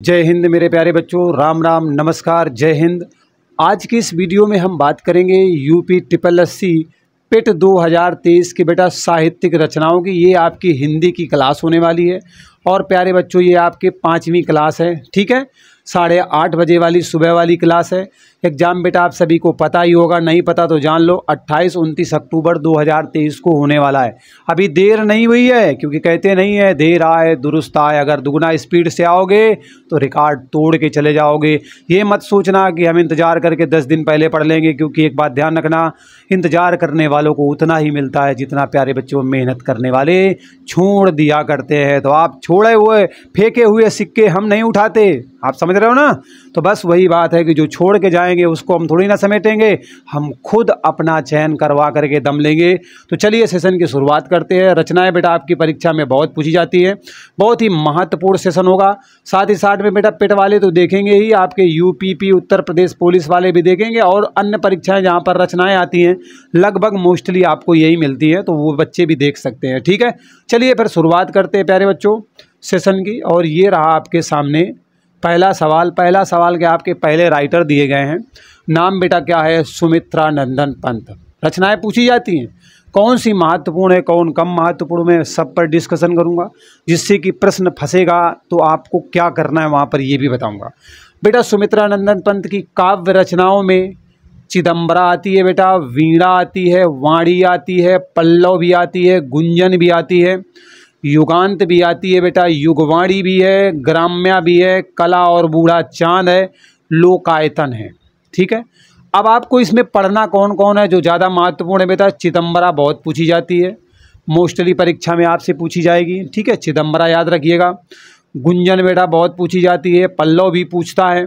जय हिंद मेरे प्यारे बच्चों, राम राम, नमस्कार, जय हिंद। आज की इस वीडियो में हम बात करेंगे यूपी ट्रिपल एस सी पिट 2023 के बेटा साहित्यिक रचनाओं की। ये आपकी हिंदी की क्लास होने वाली है और प्यारे बच्चों ये आपके 5वीं क्लास है, ठीक है। 8:30 बजे वाली सुबह वाली क्लास है। एग्ज़ाम बेटा आप सभी को पता ही होगा, नहीं पता तो जान लो, 28-29 अक्टूबर 2023 को होने वाला है। अभी देर नहीं हुई है, क्योंकि कहते नहीं है देर आए दुरुस्त आए। अगर दुगना स्पीड से आओगे तो रिकॉर्ड तोड़ के चले जाओगे। ये मत सोचना कि हम इंतज़ार करके 10 दिन पहले पढ़ लेंगे, क्योंकि एक बात ध्यान रखना, इंतज़ार करने वालों को उतना ही मिलता है जितना प्यारे बच्चों मेहनत करने वाले छोड़ दिया करते हैं। तो आप छोड़े हुए फेंके हुए सिक्के हम नहीं उठाते, आप समझ रहे हो ना। तो बस वही बात है कि जो छोड़ के जाएंगे उसको हम थोड़ी ना समेटेंगे, हम खुद अपना चयन करवा करके दम लेंगे। तो चलिए सेशन की शुरुआत करते हैं। रचनाएं बेटा आपकी परीक्षा में बहुत पूछी जाती है, बहुत ही महत्वपूर्ण सेशन होगा। साथ ही साथ में बेटा पिट वाले तो देखेंगे ही, आपके यूपीपी उत्तर प्रदेश पुलिस वाले भी देखेंगे, और अन्य परीक्षाएं जहाँ पर रचनाएं आती हैं लगभग मोस्टली आपको यही मिलती है, तो वो बच्चे भी देख सकते हैं, ठीक है। चलिए फिर शुरुआत करते हैं प्यारे बच्चों सेशन की। और ये रहा आपके सामने पहला सवाल के आपके पहले राइटर दिए गए हैं। नाम बेटा क्या है? सुमित्रा नंदन पंत। रचनाएं पूछी जाती हैं, कौन सी महत्वपूर्ण है, कौन कम महत्वपूर्ण, मैं सब पर डिस्कशन करूंगा, जिससे कि प्रश्न फंसेगा तो आपको क्या करना है वहाँ पर ये भी बताऊंगा। बेटा सुमित्रा नंदन पंत की काव्य रचनाओं में चिदम्बरा आती है बेटा, वीणा आती है, वाणी आती है, पल्लव भी आती है, गुंजन भी आती है, युगांत भी आती है बेटा, युगवाणी भी है, ग्राम्या भी है, कला और बूढ़ा चांद है, लोकायतन है, ठीक है। अब आपको इसमें पढ़ना कौन कौन है जो ज़्यादा महत्वपूर्ण है बेटा? चिदम्बरा बहुत पूछी जाती है, मोस्टली परीक्षा में आपसे पूछी जाएगी, ठीक है, चिदम्बरा याद रखिएगा। गुंजन बेटा बहुत पूछी जाती है, पल्लव भी पूछता है,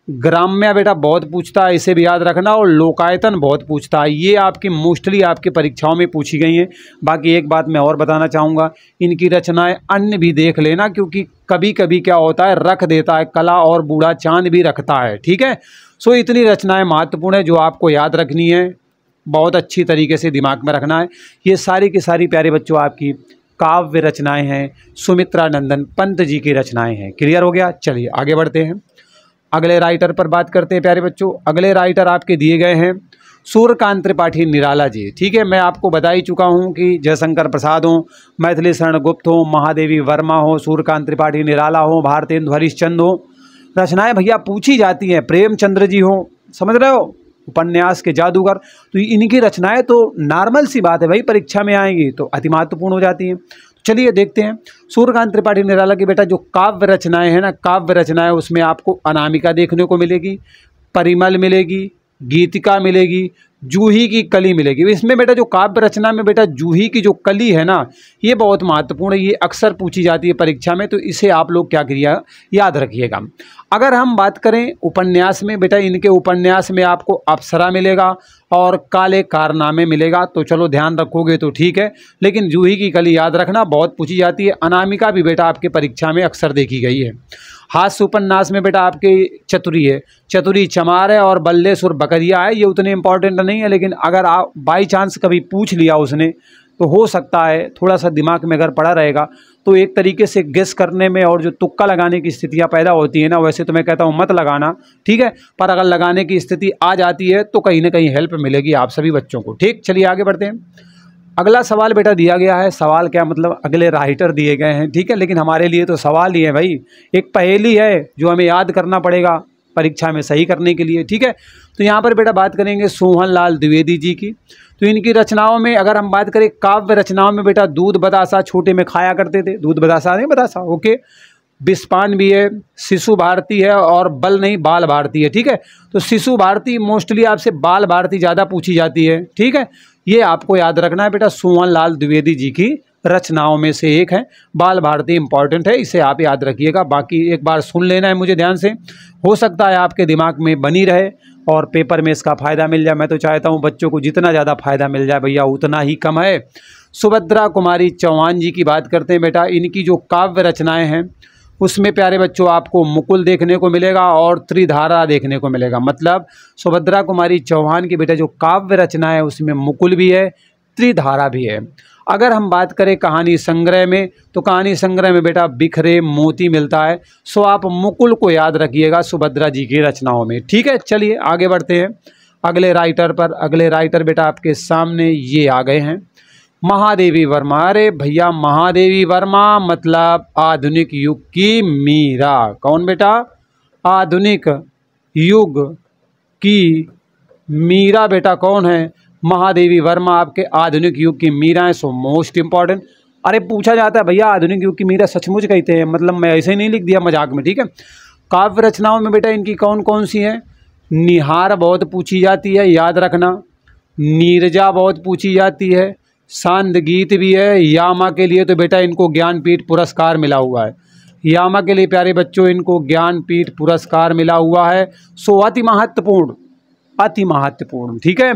ग्राम्या बेटा बहुत पूछता है, इसे भी याद रखना, और लोकायतन बहुत पूछता है। ये आपकी मोस्टली आपकी परीक्षाओं में पूछी गई हैं। बाकी एक बात मैं और बताना चाहूँगा, इनकी रचनाएं अन्य भी देख लेना, क्योंकि कभी कभी क्या होता है रख देता है, कला और बूढ़ा चांद भी रखता है, ठीक है। सो इतनी रचनाएं महत्वपूर्ण है जो आपको याद रखनी है, बहुत अच्छी तरीके से दिमाग में रखना है। ये सारी की सारी प्यारे बच्चों आपकी काव्य रचनाएँ हैं, सुमित्रा नंदन पंत जी की रचनाएँ हैं। क्लियर हो गया? चलिए आगे बढ़ते हैं, अगले राइटर पर बात करते हैं प्यारे बच्चों। अगले राइटर आपके दिए गए हैं सूर्यकांत त्रिपाठी निराला जी, ठीक है। मैं आपको बता ही चुका हूं कि जयशंकर प्रसाद हो, मैथिली शरण गुप्त हो, महादेवी वर्मा हो, सूर्यकांत त्रिपाठी निराला हो, भारतेंदु हरिश्चंद्र हो। रचनाएं भैया पूछी जाती हैं, प्रेमचंद्र जी हो, समझ रहे हो, उपन्यास के जादूगर। तो इनकी रचनाएं तो नॉर्मल सी बात है भाई, परीक्षा में आएंगी तो अति महत्वपूर्ण हो जाती हैं। चलिए देखते हैं सूर्यकांत त्रिपाठी निराला की बेटा जो काव्य रचनाएं हैं ना, काव्य रचनाएं उसमें आपको अनामिका देखने को मिलेगी, परिमल मिलेगी, गीतिका मिलेगी, जूही की कली मिलेगी। इसमें बेटा जो काव्य रचना में बेटा जूही की जो कली है ना, ये बहुत महत्वपूर्ण है, ये अक्सर पूछी जाती है परीक्षा में, तो इसे आप लोग क्या करिए याद रखिएगा। अगर हम बात करें उपन्यास में बेटा, इनके उपन्यास में आपको अप्सरा मिलेगा और काले कारनामे मिलेगा, तो चलो ध्यान रखोगे तो ठीक है, लेकिन जूही की कली याद रखना बहुत पूछी जाती है। अनामिका भी बेटा आपके परीक्षा में अक्सर देखी गई है। हास्य उपन्यास में बेटा आपके चतुरी है, चतुरी चमार है, और बल्लेसुर बकरिया है। ये उतने इंपॉर्टेंट नहीं है, लेकिन अगर आप बाई चांस कभी पूछ लिया उसने तो हो सकता है थोड़ा सा दिमाग में अगर पड़ा रहेगा तो एक तरीके से गेस करने में और जो तुक्का लगाने की स्थितियां पैदा होती है ना, वैसे तो मैं कहता हूं मत लगाना, ठीक है, पर अगर लगाने की स्थिति आ जाती है तो कहीं ना कहीं हेल्प मिलेगी आप सभी बच्चों को, ठीक। चलिए आगे बढ़ते हैं। अगला सवाल बेटा दिया गया है, सवाल क्या मतलब अगले राइटर दिए गए हैं, ठीक है, लेकिन हमारे लिए तो सवाल ही है भाई, एक पहेली है जो हमें याद करना पड़ेगा परीक्षा में सही करने के लिए, ठीक है। तो यहाँ पर बेटा बात करेंगे सोहन लाल द्विवेदी जी की। तो इनकी रचनाओं में अगर हम बात करें काव्य रचनाओं में बेटा दूध बतासा छोटे में खाया करते थे, दूध बतासा नहीं बतासा, ओके, विस्पान भी है, शिशु भारती है, और बल नहीं बाल भारती है, ठीक है। तो शिशु भारती मोस्टली आपसे बाल भारती ज़्यादा पूछी जाती है, ठीक है, ये आपको याद रखना है बेटा। सोहन लाल द्विवेदी जी की रचनाओं में से एक है, बाल भारती इंपॉर्टेंट है, इसे आप याद रखिएगा। बाकी एक बार सुन लेना है मुझे ध्यान से, हो सकता है आपके दिमाग में बनी रहे और पेपर में इसका फ़ायदा मिल जाए। मैं तो चाहता हूँ बच्चों को जितना ज़्यादा फ़ायदा मिल जाए भैया उतना ही कम है। सुभद्रा कुमारी चौहान जी की बात करते हैं बेटा, इनकी जो काव्य रचनाएँ हैं उसमें प्यारे बच्चों आपको मुकुल देखने को मिलेगा और त्रिधारा देखने को मिलेगा। मतलब सुभद्रा कुमारी चौहान की बेटा जो काव्य रचना है उसमें मुकुल भी है, त्रिधारा भी है। अगर हम बात करें कहानी संग्रह में, तो कहानी संग्रह में बेटा बिखरे मोती मिलता है। सो आप मुकुल को याद रखिएगा सुभद्रा जी की रचनाओं में। ठीक है, चलिए आगे बढ़ते हैं अगले राइटर पर। अगले राइटर बेटा आपके सामने ये आ गए हैं, महादेवी वर्मा। अरे भैया, महादेवी वर्मा मतलब आधुनिक युग की मीरा। कौन बेटा? आधुनिक युग की मीरा बेटा कौन है? महादेवी वर्मा आपके आधुनिक युग की मीरा है। So most important. अरे पूछा जाता है भैया आधुनिक युग की मीरा सचमुच कहते हैं, मतलब मैं ऐसे ही नहीं लिख दिया मजाक में। ठीक है, काव्य रचनाओं में बेटा इनकी कौन कौन सी है? निहार बहुत पूछी जाती है, याद रखना। नीरजा बहुत पूछी जाती है। सांद गीत भी है। यामा के लिए तो बेटा इनको ज्ञानपीठ पुरस्कार मिला हुआ है। यामा के लिए प्यारे बच्चों इनको ज्ञानपीठ पुरस्कार मिला हुआ है। सो अति महत्वपूर्ण, अति महत्वपूर्ण। ठीक है,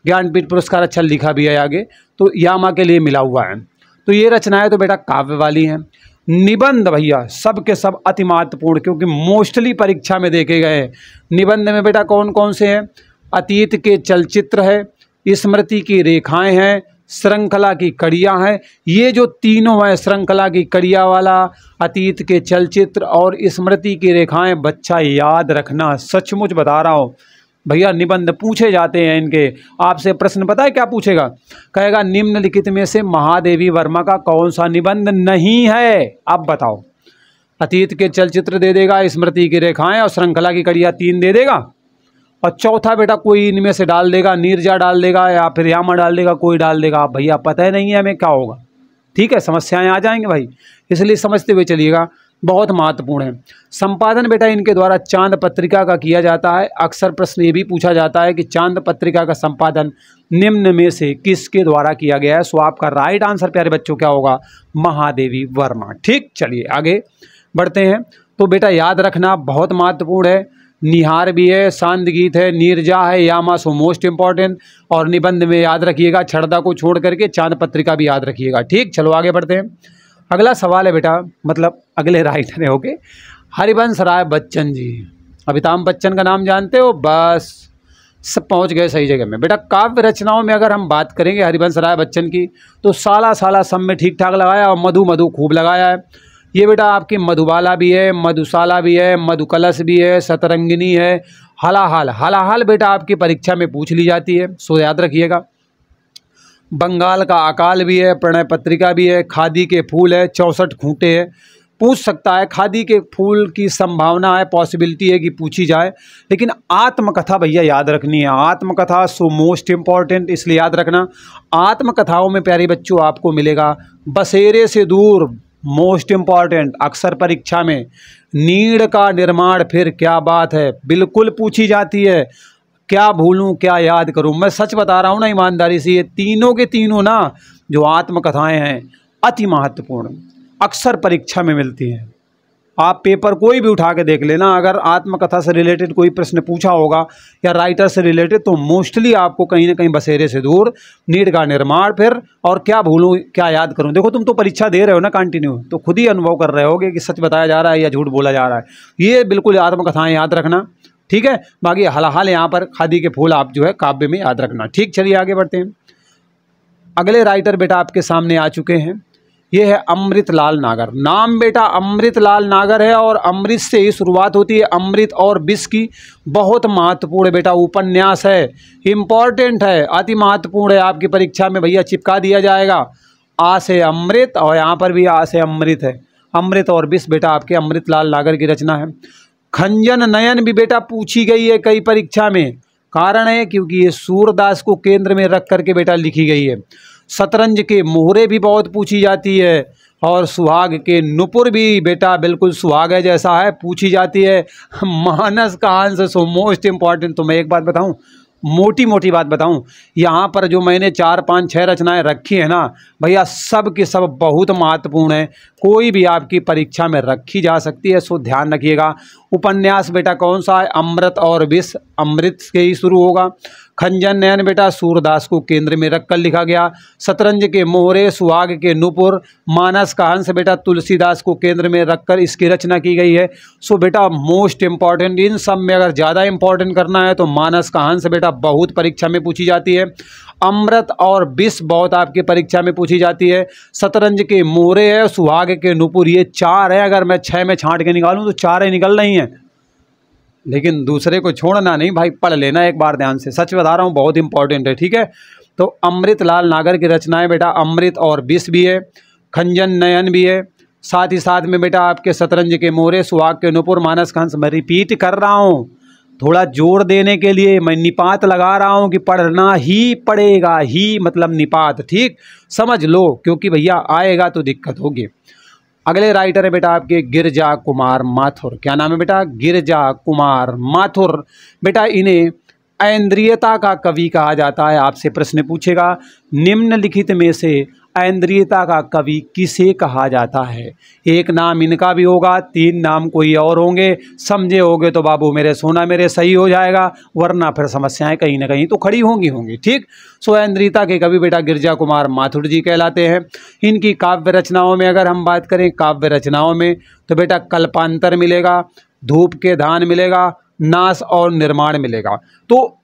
ज्ञानपीठ पुरस्कार अच्छा लिखा भी है आगे, तो यामा के लिए मिला हुआ है। तो ये रचनाएं तो बेटा काव्य वाली हैं। निबंध भैया सब के सब अति महत्वपूर्ण, क्योंकि मोस्टली परीक्षा में देखे गए हैं। निबंध में बेटा कौन कौन से हैं? अतीत के चलचित्र है, स्मृति की रेखाएं हैं, श्रृंखला की कड़ियाँ हैं। ये जो तीनों हैं, श्रृंखला की कड़िया वाला, अतीत के चलचित्र और स्मृति की रेखाएं, बच्चा याद रखना, सचमुच बता रहा हूँ भैया निबंध पूछे जाते हैं इनके। आपसे प्रश्न पता है क्या पूछेगा? कहेगा निम्नलिखित में से महादेवी वर्मा का कौन सा निबंध नहीं है? अब बताओ। अतीत के चलचित्र दे देगा, स्मृति की रेखाएं और श्रृंखला की कड़ियाँ 3 दे देगा, और चौथा बेटा कोई इनमें से डाल देगा, नीरजा डाल देगा या फिर यामा डाल देगा, कोई डाल देगा। आप भैया पता ही नहीं है हमें क्या होगा। ठीक है, समस्याएं आ जाएंगे भाई, इसलिए समझते हुए चलिएगा, बहुत महत्वपूर्ण है। संपादन बेटा इनके द्वारा चांद पत्रिका का किया जाता है। अक्सर प्रश्न ये भी पूछा जाता है कि चांद पत्रिका का संपादन निम्न में से किसके द्वारा किया गया है? सो आपका राइट आंसर प्यारे बच्चों क्या होगा? महादेवी वर्मा। ठीक, चलिए आगे बढ़ते हैं। तो बेटा याद रखना बहुत महत्वपूर्ण है। निहार भी है, सांद गीत है, नीरजा है, यामा, सो मोस्ट इंपॉर्टेंट। और निबंध में याद रखिएगा छड़दा को छोड़ करके चांद पत्रिका भी याद रखिएगा। ठीक, चलो आगे बढ़ते हैं। अगला सवाल है बेटा, मतलब अगले राइटर है ओके, हरिवंश राय बच्चन जी। अमिताभ बच्चन का नाम जानते हो? बस सब पहुंच गए सही जगह में। बेटा काव्य रचनाओं में अगर हम बात करेंगे हरिवंश राय बच्चन की, तो साला साला सब में ठीक ठाक लगाया और मधु मधु खूब लगाया है। ये बेटा आपकी मधुबाला भी है, मधुशाला भी है, मधुकलश भी है, सतरंगिनी है, हलाहल। हलाहल बेटा आपकी परीक्षा में पूछ ली जाती है, सो याद रखिएगा। बंगाल का अकाल भी है, प्रणय पत्रिका भी है, खादी के फूल है, 64 खूंटे है। पूछ सकता है, खादी के फूल की संभावना है, पॉसिबिलिटी है कि पूछी जाए। लेकिन आत्मकथा भैया याद रखनी है, आत्मकथा सो मोस्ट इम्पॉर्टेंट, इसलिए याद रखना। आत्मकथाओं में प्यारे बच्चों आपको मिलेगा बसेरे से दूर, मोस्ट इम्पॉर्टेंट, अक्सर परीक्षा में। नीड़ का निर्माण फिर क्या बात है, बिल्कुल पूछी जाती है। क्या भूलूं क्या याद करूं, मैं सच बता रहा हूं ना ईमानदारी से, ये तीनों के तीनों ना जो आत्मकथाएं हैं अति महत्वपूर्ण, अक्सर परीक्षा में मिलती हैं। आप पेपर कोई भी उठा के देख लेना, अगर आत्मकथा से रिलेटेड कोई प्रश्न पूछा होगा या राइटर से रिलेटेड, तो मोस्टली आपको कहीं ना कहीं बसेरे से दूर, नीड़ का निर्माण फिर, और क्या भूलूं क्या याद करूं। देखो तुम तो परीक्षा दे रहे हो ना कंटिन्यू, तो खुद ही अनुभव कर रहे होगे कि सच बताया जा रहा है या झूठ बोला जा रहा है। ये बिल्कुल आत्मकथाएं याद रखना, ठीक है। बाकी हलाहल यहाँ पर खादी के फूल आप जो है काव्य में याद रखना। ठीक, चलिए आगे बढ़ते हैं। अगले राइटर बेटा आपके सामने आ चुके हैं, ये है अमृतलाल नागर। नाम बेटा अमृतलाल नागर है और अमृत से ही शुरुआत होती है, अमृत और विष की। बहुत महत्वपूर्ण बेटा उपन्यास है, इम्पॉर्टेंट है, अति महत्वपूर्ण है। आपकी परीक्षा में भैया चिपका दिया जाएगा, आ से अमृत, और यहाँ पर भी आ से अमृत है। अमृत और विष बेटा आपके अमृतलाल नागर की रचना है। खंजन नयन भी बेटा पूछी गई है कई परीक्षा में, कारण है क्योंकि ये सूरदास को केंद्र में रख करके बेटा लिखी गई है। शतरंज के मोहरे भी बहुत पूछी जाती है, और सुहाग के नुपुर भी बेटा बिल्कुल सुहाग है जैसा है, पूछी जाती है। मानस का आंसर सो मोस्ट इम्पॉर्टेंट। तो मैं एक बात बताऊं, मोटी मोटी बात बताऊं, यहाँ पर जो मैंने 4 5 6 रचनाएं रखी है ना भैया, सब के सब बहुत महत्वपूर्ण है, कोई भी आपकी परीक्षा में रखी जा सकती है, सो ध्यान रखिएगा। उपन्यास बेटा कौन सा है? अमृत और विष, अमृत से ही शुरू होगा। खंजन नयन बेटा सूरदास को केंद्र में रखकर लिखा गया। शतरंज के मोहरे, सुहाग के नुपुर, मानस का हंस बेटा तुलसीदास को केंद्र में रखकर इसकी रचना की गई है। सो बेटा मोस्ट इंपॉर्टेंट, इन सब में अगर ज़्यादा इंपॉर्टेंट करना है तो मानस का हंस बेटा बहुत परीक्षा में पूछी जाती है। अमृत और विष बहुत आपकी परीक्षा में पूछी जाती है। शतरंज के मोहरे है, सुहाग के नुपुर, ये 4 है। अगर मैं 6 में छांट के निकालूं तो 4 ही निकल रही हैं, लेकिन दूसरे को छोड़ना नहीं भाई, पढ़ लेना एक बार ध्यान से, सच बता रहा हूँ, बहुत इंपॉर्टेंट है। ठीक है, तो अमृतलाल नागर की रचनाएं बेटा अमृत और विष भी है, खंजन नयन भी है, साथ ही साथ में बेटा आपके शतरंज के मोहरे, सुहाग के नुपुर, मानस का हंस। मैं रिपीट कर रहा हूँ, थोड़ा जोर देने के लिए मैं निपात लगा रहा हूँ कि पढ़ना ही पड़ेगा, ही मतलब निपात, ठीक समझ लो, क्योंकि भैया आएगा तो दिक्कत होगी। अगले राइटर है बेटा आपके गिरजा कुमार माथुर। क्या नाम है बेटा? गिरजा कुमार माथुर। बेटा इन्हें ऐन्द्रियता का कवि कहा जाता है। आपसे प्रश्न पूछेगा, निम्नलिखित में से ऐन्द्रियता का कवि किसे कहा जाता है? एक नाम इनका भी होगा, 3 नाम कोई और होंगे। समझे होगे तो बाबू मेरे सोना मेरे सही हो जाएगा, वरना फिर समस्याएं कहीं ना कहीं तो खड़ी होंगी। ठीक, सो ऐन्द्रियता के कवि बेटा गिरजा कुमार माथुर जी कहलाते हैं। इनकी काव्य रचनाओं में अगर हम बात करें, काव्य रचनाओं में तो बेटा कल्पांतर मिलेगा, धूप के धान मिलेगा, नाश और निर्माण मिलेगा। तो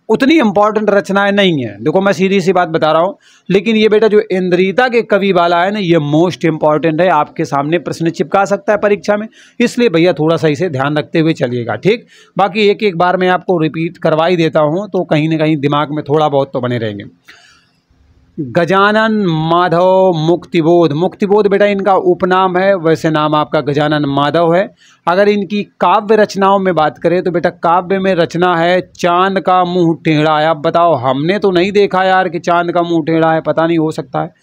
उतनी इंपॉर्टेंट रचनाएं नहीं है, देखो मैं सीधी सी बात बता रहा हूँ, लेकिन ये बेटा जो इंद्रियता के कवि वाला है ना, ये मोस्ट इंपॉर्टेंट है, आपके सामने प्रश्न चिपका सकता है परीक्षा में, इसलिए भैया थोड़ा सा इसे ध्यान रखते हुए चलिएगा। ठीक, बाकी एक एक बार मैं आपको रिपीट करवा ही देता हूँ, तो कहीं ना कहीं दिमाग में थोड़ा बहुत तो बने रहेंगे। गजानन माधव मुक्तिबोध। मुक्तिबोध बेटा इनका उपनाम है, वैसे नाम आपका गजानन माधव है। अगर इनकी काव्य रचनाओं में बात करें तो बेटा काव्य में रचना है चांद का मुंह टेढ़ा है। अब बताओ, हमने तो नहीं देखा यार कि चांद का मुंह टेढ़ा है, पता नहीं, हो सकता है।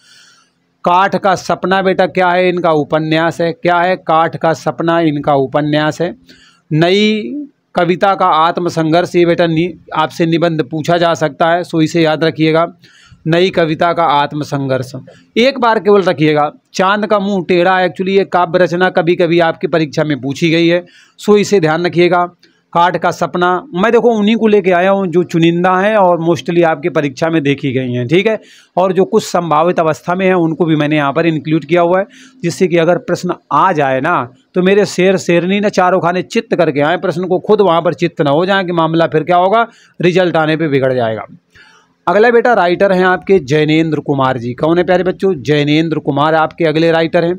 काठ का सपना बेटा क्या है? इनका उपन्यास है। क्या है? काठ का सपना इनका उपन्यास है। नई कविता का आत्मसंघर्ष, ये बेटा आपसे निबंध पूछा जा सकता है, सो इसे याद रखिएगा। नई कविता का आत्मसंघर्ष, एक बार केवल रखिएगा। चांद का मुंह टेढ़ा, एक्चुअली ये काव्य रचना कभी कभी आपकी परीक्षा में पूछी गई है, सो इसे ध्यान रखिएगा। काठ का सपना, मैं देखो उन्हीं को लेके आया हूँ जो चुनिंदा हैं और मोस्टली आपकी परीक्षा में देखी गई हैं। ठीक है, और जो कुछ संभावित अवस्था में है उनको भी मैंने यहाँ पर इंक्लूड किया हुआ है, जिससे कि अगर प्रश्न आ जाए ना तो मेरे शेर शेरनी ने चारों खाने चित्त करके आए, प्रश्न को खुद वहाँ पर चित्त ना हो जाए कि मामला फिर क्या होगा, रिजल्ट आने पर बिगड़ जाएगा। अगला बेटा राइटर हैं आपके जैनेन्द्र कुमार जी। कौन है प्यारे बच्चों? जैनेन्द्र कुमार आपके अगले राइटर हैं।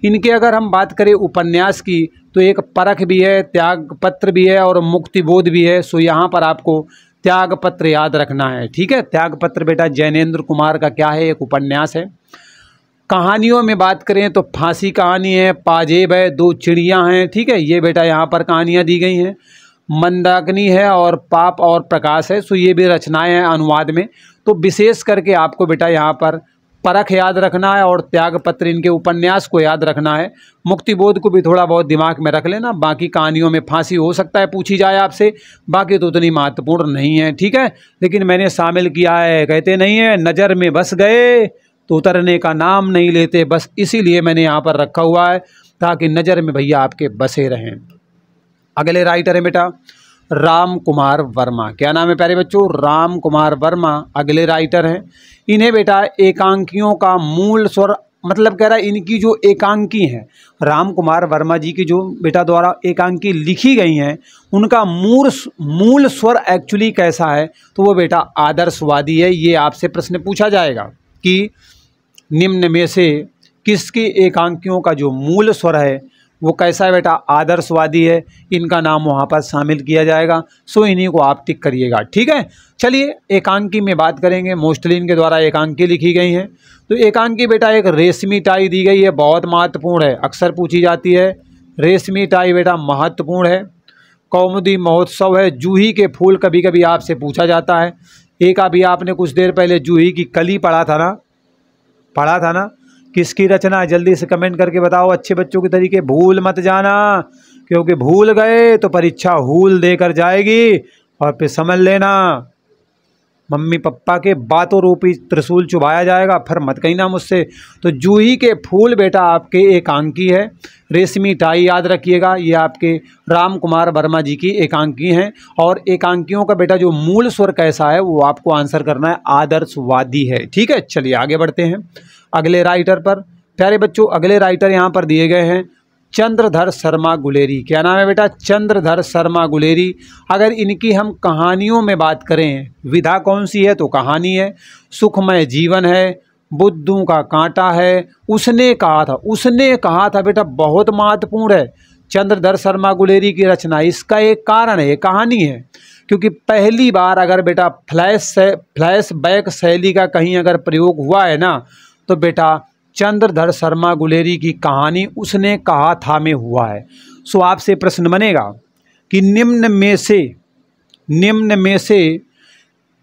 इनके अगर हम बात करें उपन्यास की तो एक परख भी है, त्यागपत्र भी है और मुक्तिबोध भी है। सो यहाँ पर आपको त्यागपत्र याद रखना है। ठीक है, त्यागपत्र बेटा जैनेन्द्र कुमार का क्या है? एक उपन्यास है। कहानियों में बात करें तो फांसी कहानी है, पाजेब है, 2 चिड़ियाँ हैं। ठीक है, ये बेटा यहाँ पर कहानियाँ दी गई हैं। मंदाकिनी है और पाप और प्रकाश है। सो ये भी रचनाएं हैं अनुवाद में। तो विशेष करके आपको बेटा यहाँ पर परख याद रखना है और त्यागपत्र इनके उपन्यास को याद रखना है। मुक्तिबोध को भी थोड़ा बहुत दिमाग में रख लेना। बाकी कहानियों में फांसी हो सकता है पूछी जाए आपसे, बाकी तो उतनी महत्वपूर्ण नहीं है। ठीक है, लेकिन मैंने शामिल किया है, कहते नहीं है नज़र में बस गए तो उतरने का नाम नहीं लेते, बस इसीलिए मैंने यहाँ पर रखा हुआ है ताकि नज़र में भैया आपके बसे रहें। अगले राइटर है बेटा राम कुमार वर्मा। क्या नाम है प्यारे बच्चों? राम कुमार वर्मा अगले राइटर हैं। इन्हें बेटा एकांकियों का मूल स्वर, मतलब कह रहा है इनकी जो एकांकी हैं, राम कुमार वर्मा जी की जो बेटा द्वारा एकांकी लिखी गई हैं, उनका मूल स्वर एक्चुअली कैसा है? तो वो बेटा आदर्शवादी है। ये आपसे प्रश्न पूछा जाएगा कि निम्न में से किसकी एकांकियों का जो मूल स्वर है वो कैसा है? बेटा आदर्शवादी है। इनका नाम वहाँ पर शामिल किया जाएगा, सो इन्हीं को आप टिक करिएगा। ठीक है, चलिए एकांकी में बात करेंगे। मोस्टली इनके द्वारा एकांकी लिखी गई हैं। तो एकांकी बेटा एक रेशमी टाई दी गई है, बहुत महत्वपूर्ण है, अक्सर पूछी जाती है। रेशमी टाई बेटा महत्वपूर्ण है। कौमुदी महोत्सव है। जूही के फूल कभी कभी आपसे पूछा जाता है। एक अभी आपने कुछ देर पहले जूही की कली पढ़ा था ना, किसकी रचना है? जल्दी से कमेंट करके बताओ, अच्छे बच्चों के तरीके भूल मत जाना, क्योंकि भूल गए तो परीक्षा हूल देकर जाएगी और फिर समझ लेना मम्मी पापा के बातों रूपी त्रिशूल चुभाया जाएगा, फिर मत कहना मुझसे। तो जूही के फूल बेटा आपके एकांकी है। रेशमी टाई याद रखिएगा, ये आपके राम कुमार वर्मा जी की एकांकी हैं। और एकांकियों का बेटा जो मूल स्वर कैसा है वो आपको आंसर करना है, आदर्शवादी है। ठीक है, चलिए आगे बढ़ते हैं अगले राइटर पर। प्यारे बच्चों, अगले राइटर यहाँ पर दिए गए हैं चंद्रधर शर्मा गुलेरी। क्या नाम है बेटा? चंद्रधर शर्मा गुलेरी। अगर इनकी हम कहानियों में बात करें, विधा कौन सी है? तो कहानी है। सुखमय जीवन है, बुद्धू का कांटा है, उसने कहा था बेटा बहुत महत्वपूर्ण है चंद्रधर शर्मा गुलेरी की रचना। इसका एक कारण है, कहानी है, क्योंकि पहली बार अगर बेटा फ्लैश बैक शैली का कहीं अगर प्रयोग हुआ है ना, तो बेटा चंद्रधर शर्मा गुलेरी की कहानी उसने कहा था में हुआ है। सो आपसे प्रश्न बनेगा कि निम्न में से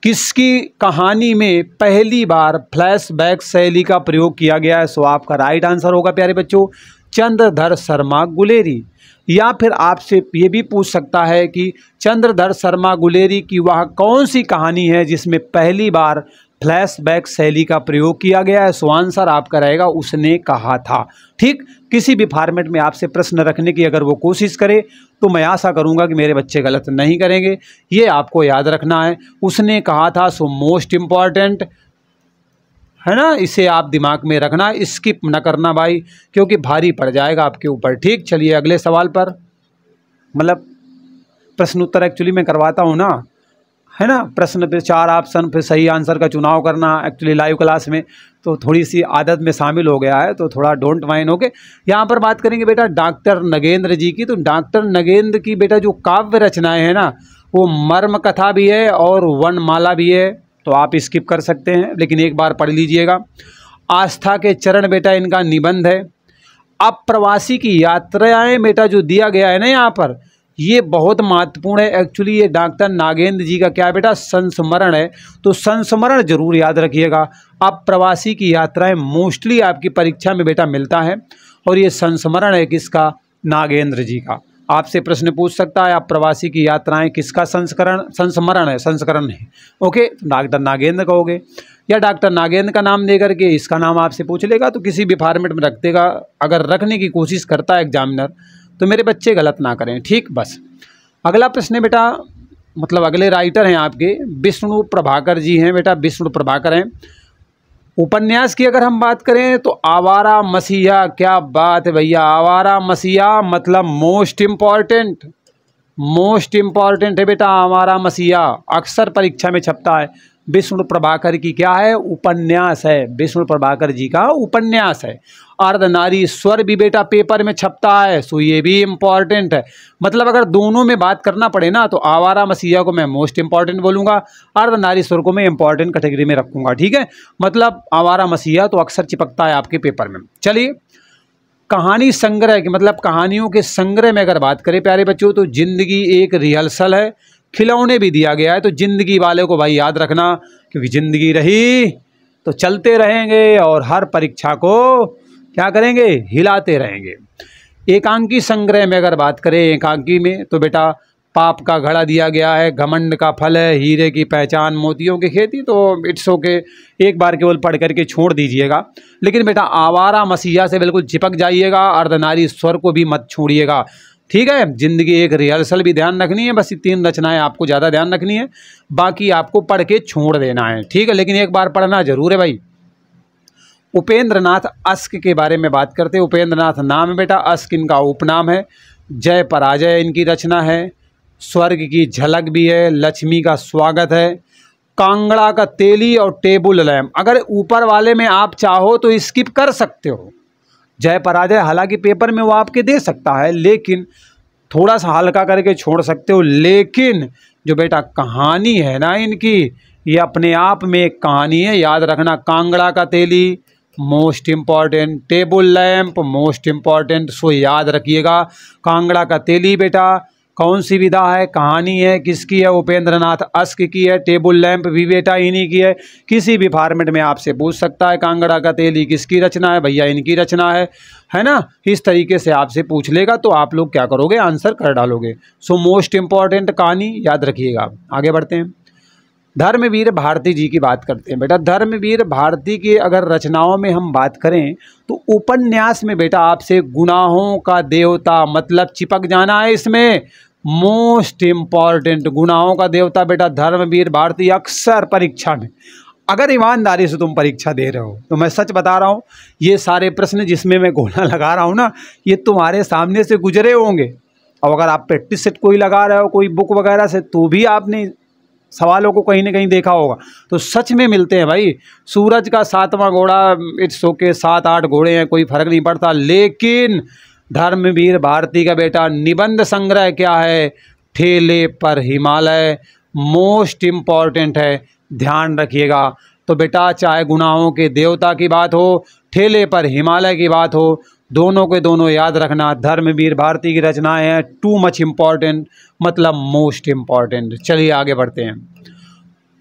किसकी कहानी में पहली बार फ्लैशबैक शैली का प्रयोग किया गया है? सो आपका राइट आंसर होगा प्यारे बच्चों चंद्रधर शर्मा गुलेरी। या फिर आपसे ये भी पूछ सकता है कि चंद्रधर शर्मा गुलेरी की वह कौन सी कहानी है जिसमें पहली बार फ्लैशबैक शैली का प्रयोग किया गया है? सो आंसर आपका रहेगा उसने कहा था। ठीक, किसी भी फॉर्मेट में आपसे प्रश्न रखने की अगर वो कोशिश करे तो मैं आशा करूंगा कि मेरे बच्चे गलत नहीं करेंगे। ये आपको याद रखना है, उसने कहा था। सो मोस्ट इम्पॉर्टेंट है ना, इसे आप दिमाग में रखना, स्किप न करना भाई, क्योंकि भारी पड़ जाएगा आपके ऊपर। ठीक, चलिए अगले सवाल पर, मतलब प्रश्न उत्तर एक्चुअली मैं करवाता हूँ ना, है ना, प्रश्न पे 4 ऑप्शन, फिर सही आंसर का चुनाव करना एक्चुअली लाइव क्लास में, तो थोड़ी सी आदत में शामिल हो गया है, तो थोड़ा डोंट माइंड। ओके, यहाँ पर बात करेंगे बेटा डॉक्टर नगेंद्र जी की। तो डॉक्टर नगेंद्र की बेटा जो काव्य रचनाएं हैं ना, वो मर्म कथा भी है और वर्णमाला भी है, तो आप स्किप कर सकते हैं, लेकिन एक बार पढ़ लीजिएगा। आस्था के चरण बेटा इनका निबंध है। अप्रवासी की यात्राएं बेटा जो दिया गया है ना यहाँ पर, ये बहुत महत्वपूर्ण है। एक्चुअली ये डॉक्टर नागेंद्र जी का क्या है बेटा? संस्मरण है, तो संस्मरण जरूर याद रखिएगा। अप्रवासी की यात्राएं मोस्टली आपकी परीक्षा में बेटा मिलता है, और ये संस्मरण है किसका? नागेंद्र जी का। आपसे प्रश्न पूछ सकता है अप्रवासी की यात्राएं किसका संस्मरण है। ओके, डॉक्टर नागेंद्र कहोगे, या डॉक्टर नागेंद्र का नाम दे करके इसका नाम आपसे पूछ लेगा, तो किसी भी फॉर्मेट में रख देगा। अगर रखने की कोशिश करता है एग्जामिनर तो मेरे बच्चे गलत ना करें। ठीक, बस अगला प्रश्न है बेटा, मतलब अगले राइटर हैं आपके विष्णु प्रभाकर जी हैं बेटा, विष्णु प्रभाकर हैं। उपन्यास की अगर हम बात करें तो आवारा मसीहा, क्या बात है भैया, आवारा मसीहा मतलब मोस्ट इम्पॉर्टेंट है बेटा आवारा मसीहा, अक्सर परीक्षा में छपता है। विष्णु प्रभाकर की क्या है? उपन्यास है, विष्णु प्रभाकर जी का उपन्यास है। अर्धनारीश्वर भी बेटा पेपर में छपता है, सो ये भी इम्पॉर्टेंट है। मतलब अगर दोनों में बात करना पड़े ना, तो आवारा मसीहा को मैं मोस्ट इम्पॉर्टेंट बोलूँगा, अर्धनारीश्वर को मैं इम्पॉर्टेंट कैटेगरी में रखूँगा। ठीक है, मतलब आवारा मसीहा तो अक्सर चिपकता है आपके पेपर में। चलिए, कहानी संग्रह की, मतलब कहानियों के संग्रह में अगर बात करें प्यारे बच्चों, तो जिंदगी एक रिहर्सल है। खिलौने भी दिया गया है, तो जिंदगी वाले को भाई याद रखना, क्योंकि जिंदगी रही तो चलते रहेंगे और हर परीक्षा को क्या करेंगे? हिलाते रहेंगे। एकांकी संग्रह में अगर बात करें, एकांकी में तो बेटा पाप का घड़ा दिया गया है, घमंड का फल है, हीरे की पहचान, मोतियों की खेती, तो इट्स ओके, एक बार केवल पढ़ करके छोड़ दीजिएगा। लेकिन बेटा आवारा मसीहा से बिल्कुल चिपक जाइएगा, अर्धनारीश्वर को भी मत छोड़िएगा। ठीक है, जिंदगी एक रिहर्सल भी ध्यान रखनी है, बस ये 3 रचनाएं आपको ज़्यादा ध्यान रखनी है, बाकी आपको पढ़ के छोड़ देना है। ठीक है, लेकिन एक बार पढ़ना जरूर है भाई। उपेंद्र नाथ अस्क के बारे में बात करते हैं। उपेंद्र नाथ नाम है बेटा, अस्क इनका उपनाम है। जय पराजय इनकी रचना है। स्वर्ग की झलक भी है, लक्ष्मी का स्वागत है, कांगड़ा का तेली और टेबल लैम्प। अगर ऊपर वाले में आप चाहो तो स्किप कर सकते हो। जय पराजय हालांकि पेपर में वो आपके दे सकता है, लेकिन थोड़ा सा हल्का करके छोड़ सकते हो। लेकिन जो बेटा कहानी है ना इनकी, ये अपने आप में एक कहानी है, याद रखना। कांगड़ा का तेली most important, table lamp most important, so याद रखिएगा। कांगड़ा का तेली बेटा कौन सी विधा है, कहानी है, किसकी है? उपेंद्र नाथ अस्क की है। टेबल लैंप भी बेटा इन्हीं की है। किसी भी फॉर्मेट में आपसे पूछ सकता है कांगड़ा का तेली किसकी रचना है, भैया इनकी रचना है ना। इस तरीके से आपसे पूछ लेगा तो आप लोग क्या करोगे? आंसर कर डालोगे। सो मोस्ट इम्पॉर्टेंट कहानी याद रखिएगा। आगे बढ़ते हैं। धर्मवीर भारती जी की बात करते हैं। बेटा धर्मवीर भारती की अगर रचनाओं में हम बात करें तो उपन्यास में बेटा आपसे गुनाहों का देवता मतलब चिपक जाना है इसमें। मोस्ट इम्पॉर्टेंट गुनाहों का देवता बेटा धर्मवीर भारती। अक्सर परीक्षा में अगर ईमानदारी से तुम परीक्षा दे रहे हो तो मैं सच बता रहा हूँ, ये सारे प्रश्न जिसमें मैं गोला लगा रहा हूँ ना, ये तुम्हारे सामने से गुजरे होंगे। और अगर आप प्रैक्टिस सेट कोई लगा रहे हो कोई बुक वगैरह से, तो भी आपने सवालों को कहीं ना कहीं देखा होगा। तो सच में मिलते हैं भाई। सूरज का 7वां घोड़ा, इट्स ओके, 7-8 घोड़े हैं, कोई फर्क नहीं पड़ता। लेकिन धर्मवीर भारती का बेटा निबंध संग्रह क्या है? ठेले पर हिमालय। मोस्ट इम्पॉर्टेंट है, ध्यान रखिएगा। तो बेटा चाहे गुनाहों के देवता की बात हो, ठेले पर हिमालय की बात हो, दोनों के दोनों याद रखना धर्मवीर भारती की रचनाएं हैं। टू मच इम्पॉर्टेंट मतलब मोस्ट इम्पॉर्टेंट। चलिए आगे बढ़ते हैं।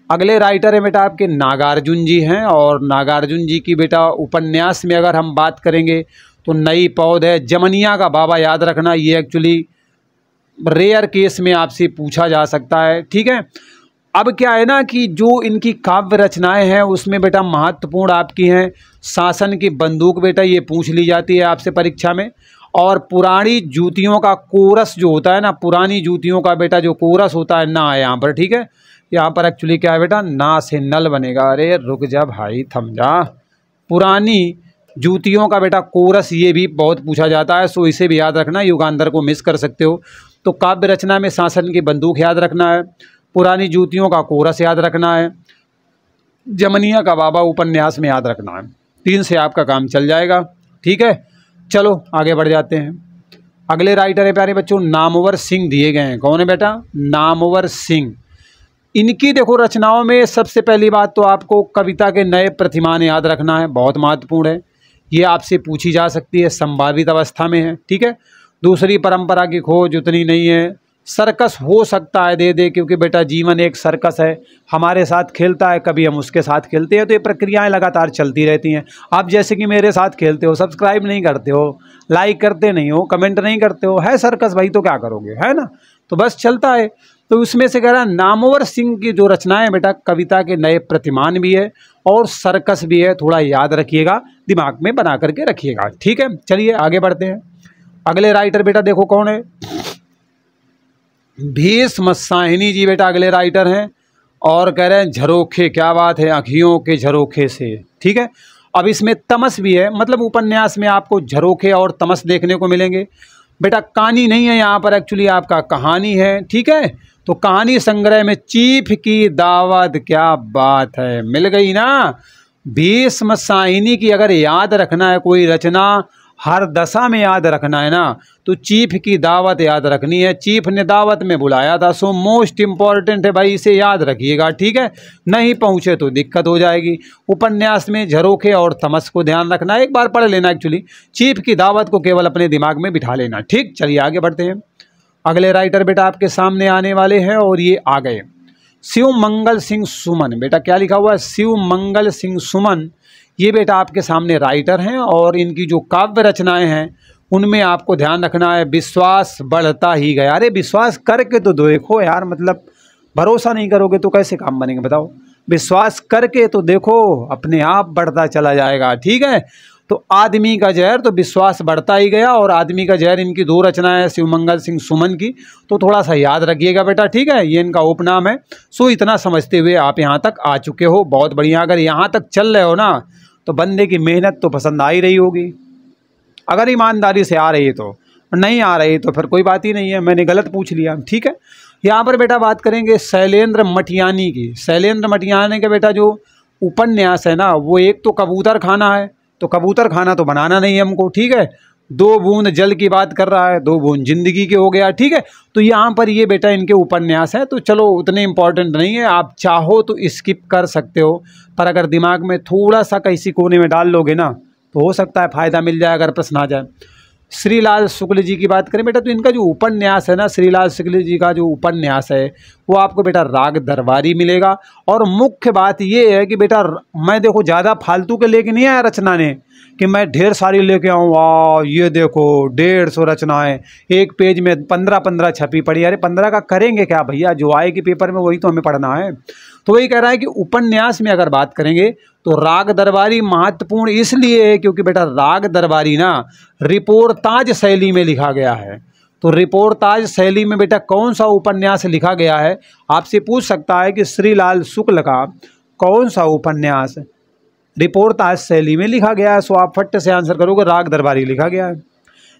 अगले राइटर है बेटा आपके नागार्जुन जी हैं। और नागार्जुन जी की बेटा उपन्यास में अगर हम बात करेंगे तो नई पौध है। जमनिया का बाबा याद रखना, ये एक्चुअली रेयर केस में आपसे पूछा जा सकता है। ठीक है, अब क्या है ना कि जो इनकी काव्य रचनाएं हैं उसमें बेटा महत्वपूर्ण आपकी हैं शासन की बंदूक। बेटा ये पूछ ली जाती है आपसे परीक्षा में। और पुरानी जूतियों का कोरस जो होता है ना, पुरानी जूतियों का बेटा जो कोरस होता है ना है यहाँ पर। ठीक है, यहाँ पर एक्चुअली क्या है बेटा, ना से नल बनेगा। अरे रुक जा भाई, थम जा। पुरानी जूतियों का बेटा कोरस, ये भी बहुत पूछा जाता है, सो इसे भी याद रखना, युगांतर को मिस कर सकते हो। तो काव्य रचना में शासन की बंदूक याद रखना है, पुरानी जूतियों का कोरस याद रखना है, जमनिया का बाबा उपन्यास में याद रखना है। 3 से आपका काम चल जाएगा। ठीक है, चलो आगे बढ़ जाते हैं। अगले राइटर है प्यारे बच्चों नामवर सिंह दिए गए हैं। कौन है बेटा? नामवर सिंह। इनकी देखो रचनाओं में सबसे पहली बात तो आपको कविता के नए प्रतिमान याद रखना है, बहुत महत्वपूर्ण है। ये आपसे पूछी जा सकती है, संभावित अवस्था में है। ठीक है, दूसरी परंपरा की खोज उतनी नहीं है। सर्कस हो सकता है दे दे, क्योंकि बेटा जीवन एक सर्कस है, हमारे साथ खेलता है, कभी हम उसके साथ खेलते हैं, तो ये प्रक्रियाएं लगातार चलती रहती हैं। आप जैसे कि मेरे साथ खेलते हो, सब्सक्राइब नहीं करते हो, लाइक करते नहीं हो, कमेंट नहीं करते हो, है सर्कस भाई, तो क्या करोगे, है ना। तो बस चलता है। तो उसमें से कह रहा नामवर सिंह की जो रचनाएं बेटा कविता के नए प्रतिमान भी है और सर्कस भी है। थोड़ा याद रखिएगा, दिमाग में बना करके रखिएगा। ठीक है, चलिए आगे बढ़ते हैं। अगले राइटर बेटा देखो कौन है, भीष्म साहिनी जी बेटा अगले राइटर हैं। और कह रहे हैं झरोखे, क्या बात है, आँखियों के झरोखे से। ठीक है, अब इसमें तमस भी है, मतलब उपन्यास में आपको झरोखे और तमस देखने को मिलेंगे। बेटा कहानी नहीं है यहाँ पर, एक्चुअली आपका कहानी है। ठीक है, तो कहानी संग्रह में चीफ की दावत, क्या बात है, मिल गई ना। भीष्म साहिनी की अगर याद रखना है कोई रचना, हर दशा में याद रखना है ना, तो चीफ की दावत याद रखनी है। चीफ ने दावत में बुलाया था, सो मोस्ट इम्पॉर्टेंट है भाई, इसे याद रखिएगा। ठीक है, नहीं पहुँचे तो दिक्कत हो जाएगी। उपन्यास में झरोखे और तमस को ध्यान रखना, एक बार पढ़ लेना। एक्चुअली चीफ की दावत को केवल अपने दिमाग में बिठा लेना। ठीक, चलिए आगे बढ़ते हैं। अगले राइटर बेटा आपके सामने आने वाले हैं और ये आ गए शिव मंगल सिंह सुमन। बेटा क्या लिखा हुआ है, शिव मंगल सिंह सुमन। ये बेटा आपके सामने राइटर हैं और इनकी जो काव्य रचनाएं हैं उनमें आपको ध्यान रखना है विश्वास बढ़ता ही गया। अरे विश्वास करके तो देखो यार, मतलब भरोसा नहीं करोगे तो कैसे काम बनेंगे बताओ। विश्वास करके तो देखो, अपने आप बढ़ता चला जाएगा। ठीक है, तो आदमी का जहर, तो विश्वास बढ़ता ही गया और आदमी का जहर, इनकी 2 रचनाएं हैं शिवमंगल सिंह सुमन की, तो थोड़ा सा याद रखिएगा बेटा। ठीक है, ये इनका उपनाम है। सो इतना समझते हुए आप यहाँ तक आ चुके हो, बहुत बढ़िया। अगर यहाँ तक चल रहे हो ना तो बंदे की मेहनत तो पसंद आ ही रही होगी, अगर ईमानदारी से आ रही है तो। नहीं आ रही तो फिर कोई बात ही नहीं है, मैंने गलत पूछ लिया। ठीक है, यहाँ पर बेटा बात करेंगे शैलेंद्र मटियानी की। शैलेंद्र मटियानी का बेटा जो उपन्यास है ना, वो एक तो कबूतर खाना है, तो कबूतर खाना तो बनाना नहीं है हमको। ठीक है, 2 बूंद जल की बात कर रहा है, 2 बूंद जिंदगी के हो गया। ठीक है, तो यहाँ पर ये बेटा इनके उपन्यास है, तो चलो उतने इंपॉर्टेंट नहीं है, आप चाहो तो स्किप कर सकते हो, पर अगर दिमाग में थोड़ा सा किसी कोने में डाल लोगे ना तो हो सकता है फ़ायदा मिल जाए अगर प्रश्न आ जाए। श्रीलाल शुक्ल जी की बात करें बेटा, तो इनका जो उपन्यास है ना, श्रीलाल शुक्ल जी का जो उपन्यास है वो आपको बेटा राग दरबारी मिलेगा। और मुख्य बात ये है कि बेटा मैं देखो ज़्यादा फालतू के लेके नहीं आया रचना ने कि मैं ढेर सारी लेके आऊँ। वाह, ये देखो 150 रचनाएं, एक पेज में 15-15 छपी पड़ी। अरे 15 का करेंगे क्या भैया, जो आएगी पेपर में वही तो हमें पढ़ना है। तो वही कह रहा है कि उपन्यास में अगर बात करेंगे तो राग दरबारी महत्वपूर्ण इसलिए है क्योंकि बेटा राग दरबारी ना रिपोर्ताज शैली में लिखा गया है। तो रिपोर्ताज शैली में बेटा कौन सा उपन्यास लिखा गया है, आपसे पूछ सकता है कि श्रीलाल शुक्ल का कौन सा उपन्यास रिपोर्ताज शैली में लिखा गया है। सो आप फट से आंसर करोगे राग दरबारी लिखा गया है।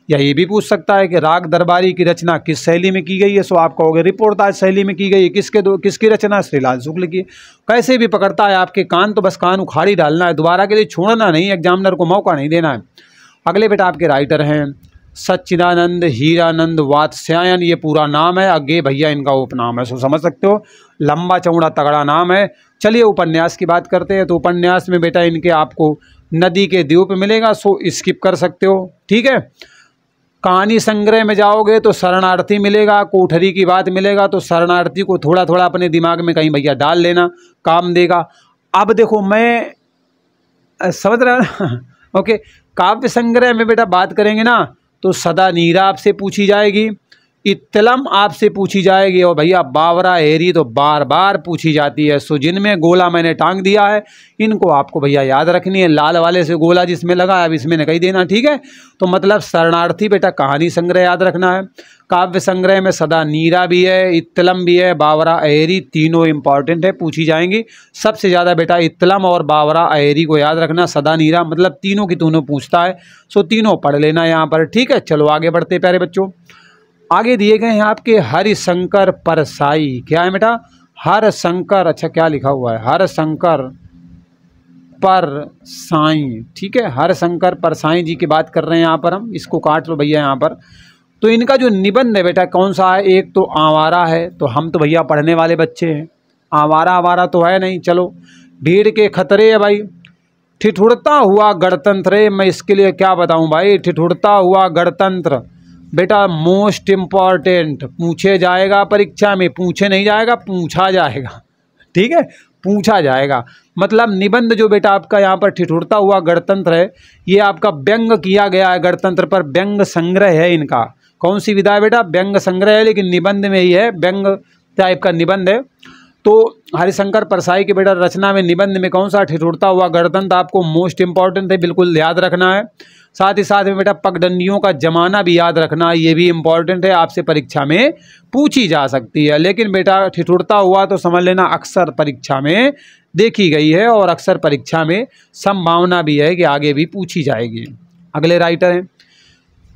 या ये भी पूछ सकता है कि राग दरबारी की रचना किस शैली में की गई है, सो आप कहोगे रिपोर्ताज शैली में की गई है। किसकी रचना? श्रीलाल शुक्ल की। कैसे भी पकड़ता है आपके कान, तो बस कान उखाड़ी डालना है, दोबारा के लिए छोड़ना नहीं, एग्जामिनर को मौका नहीं देना है। अगले बेटा आपके राइटर हैं सच्चिदानंद हीरानंद वात्स्यायन, ये पूरा नाम है, आगे भैया इनका उपनाम है। सो समझ सकते हो लंबा चौड़ा तगड़ा नाम है। चलिए उपन्यास की बात करते हैं। तो उपन्यास में बेटा इनके आपको नदी के द्वीप मिलेगा, सो स्किप कर सकते हो, ठीक है। कहानी संग्रह में जाओगे तो शरणार्थी मिलेगा, कोठरी की बात मिलेगा, तो शरणार्थी को थोड़ा थोड़ा अपने दिमाग में कहीं भैया डाल लेना, काम देगा। अब देखो मैं समझ रहा हूँ ओके। काव्य संग्रह में बेटा बात करेंगे ना तो सदा नीरा आपसे पूछी जाएगी, इत्तलम आपसे पूछी जाएगी, और भैया बावरा हेरी तो बार बार पूछी जाती है। सो जिनमें गोला मैंने टांग दिया है इनको आपको भैया याद रखनी है। लाल वाले से गोला जिसमें लगा है अब इसमें नहीं देना, ठीक है। तो मतलब शरणार्थी बेटा कहानी संग्रह याद रखना है। काव्य संग्रह में सदा नीरा भी है, इत्तलम भी है, बावरा अहेरी, तीनों इंपॉर्टेंट है, पूछी जाएंगी। सबसे ज़्यादा बेटा इत्तलम और बावरा अहेरी को याद रखना। सदा नीरा मतलब तीनों की तीनों पूछता है, सो तीनों पढ़ लेना यहाँ पर, ठीक है। चलो आगे बढ़ते प्यारे बच्चों। आगे दिए गए हैं आपके हरिशंकर परसाई। क्या है बेटा? हरशंकर, अच्छा क्या लिखा हुआ है? हरशंकर परसाई, ठीक है। हरशंकर परसाई जी की बात कर रहे हैं यहाँ पर हम, इसको काट लो भैया यहाँ पर। तो इनका जो निबंध है बेटा कौन सा है? एक तो आवारा है, तो हम तो भैया पढ़ने वाले बच्चे हैं, आवारा तो है नहीं। चलो भीड़ के खतरे है भाई, ठिठुरता हुआ गणतंत्र है। मैं इसके लिए क्या बताऊं भाई, ठिठुरता हुआ गणतंत्र बेटा मोस्ट इम्पॉर्टेंट, पूछे जाएगा परीक्षा में, पूछे नहीं जाएगा, पूछा जाएगा, ठीक है, पूछा जाएगा। मतलब निबंध जो बेटा आपका यहाँ पर ठिठुरता हुआ गणतंत्र है, ये आपका व्यंग किया गया है गणतंत्र पर, व्यंग संग्रह है इनका। कौन सी विधा है बेटा? व्यंग संग्रह है, लेकिन निबंध में ही है, व्यंग टाइप का निबंध है। तो हरिशंकर परसाई के बेटा रचना में निबंध में कौन सा? ठिठुरता हुआ गणतंत्र आपको मोस्ट इंपॉर्टेंट है, बिल्कुल याद रखना है। साथ ही साथ में बेटा पगडंडियों का जमाना भी याद रखना, ये भी इम्पॉर्टेंट है, आपसे परीक्षा में पूछी जा सकती है। लेकिन बेटा ठिठुरता हुआ तो समझ लेना अक्सर परीक्षा में देखी गई है, और अक्सर परीक्षा में संभावना भी है कि आगे भी पूछी जाएगी। अगले राइटर हैं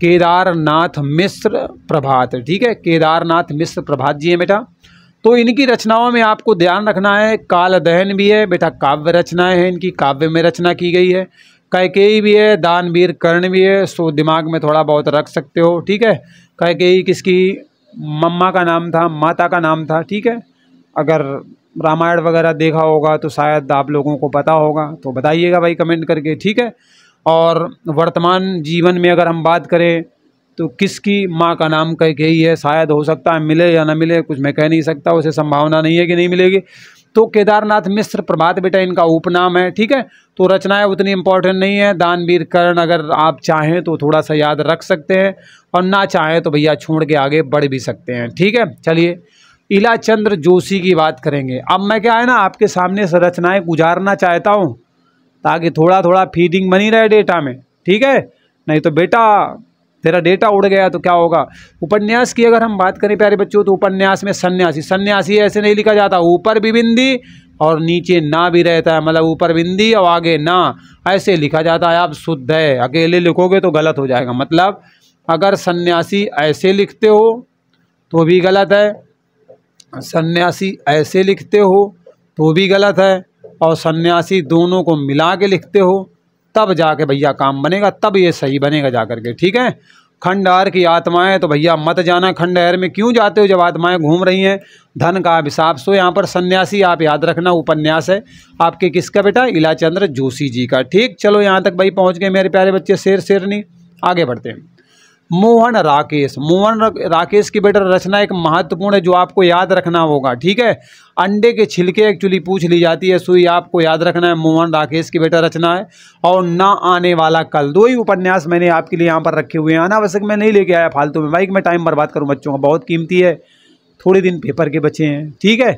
केदारनाथ मिश्र प्रभात, ठीक है, केदारनाथ मिश्र प्रभात जी हैं बेटा। तो इनकी रचनाओं में आपको ध्यान रखना है, काल दहन भी है बेटा, काव्य रचनाएं हैं इनकी, काव्य में रचना की गई है। कैकेयी भी है, दानवीर कर्ण भी है, सो दिमाग में थोड़ा बहुत रख सकते हो, ठीक है। कैकेयी किसकी मम्मा का नाम था, माता का नाम था, ठीक है। अगर रामायण वगैरह देखा होगा तो शायद आप लोगों को पता होगा, तो बताइएगा भाई कमेंट करके, ठीक है। और वर्तमान जीवन में अगर हम बात करें तो किसकी माँ का नाम कैकेयी है, शायद हो सकता है मिले या ना मिले, कुछ मैं कह नहीं सकता, उसे संभावना नहीं है कि नहीं मिलेगी। तो केदारनाथ मिश्र प्रभात बेटा इनका उपनाम है, ठीक है। तो रचनाएं उतनी इंपॉर्टेंट नहीं है। दानवीर कर्ण अगर आप चाहें तो थोड़ा सा याद रख सकते हैं, और ना चाहें तो भैया छोड़ के आगे बढ़ भी सकते हैं, ठीक है। चलिए इलाचंद्र जोशी की बात करेंगे। अब मैं क्या है ना आपके सामने से रचनाएं गुजारना चाहता हूँ ताकि थोड़ा थोड़ा फीडिंग बनी रहे डेटा में, ठीक है। नहीं तो बेटा तेरा डेटा उड़ गया तो क्या होगा। उपन्यास की अगर हम बात करें प्यारे बच्चों तो उपन्यास में सन्यासी, सन्यासी ऐसे नहीं लिखा जाता, ऊपर भी बिंदी और नीचे ना भी रहता है, मतलब ऊपर बिंदी और आगे ना, ऐसे लिखा जाता है। आप शुद्ध है अकेले लिखोगे तो गलत हो जाएगा। मतलब अगर सन्यासी ऐसे लिखते हो तो भी गलत है, सन्यासी ऐसे लिखते हो तो भी गलत है, और सन्यासी दोनों को मिला के लिखते हो तब जाके भैया काम बनेगा, तब ये सही बनेगा जा करके, ठीक है। खंडहर की आत्माएं, तो भैया मत जाना खंडहर में, क्यों जाते हो जब आत्माएं घूम रही हैं, धन का अभिशाप। सो यहाँ पर सन्यासी आप याद रखना उपन्यास है आपके किसका बेटा? इलाचंद्र जोशी जी का, ठीक। चलो यहाँ तक भाई पहुँच गए मेरे प्यारे बच्चे, शेर शेरनी। आगे बढ़ते हैं। मोहन राकेश, मोहन राकेश की बेटा रचना एक महत्वपूर्ण है जो आपको याद रखना होगा, ठीक है। अंडे के छिलके एक्चुअली पूछ ली जाती है, सुई आपको याद रखना है, मोहन राकेश की बेटा रचना है। और ना आने वाला कल, दो ही उपन्यास मैंने आपके लिए यहाँ पर रखे हुए हैं, अनावश्यक मैं नहीं लेके आया फालतू में, भाई मैं टाइम बर्बाद करूँ बच्चों का, बहुत कीमती है, थोड़े दिन पेपर के बचे हैं, ठीक है।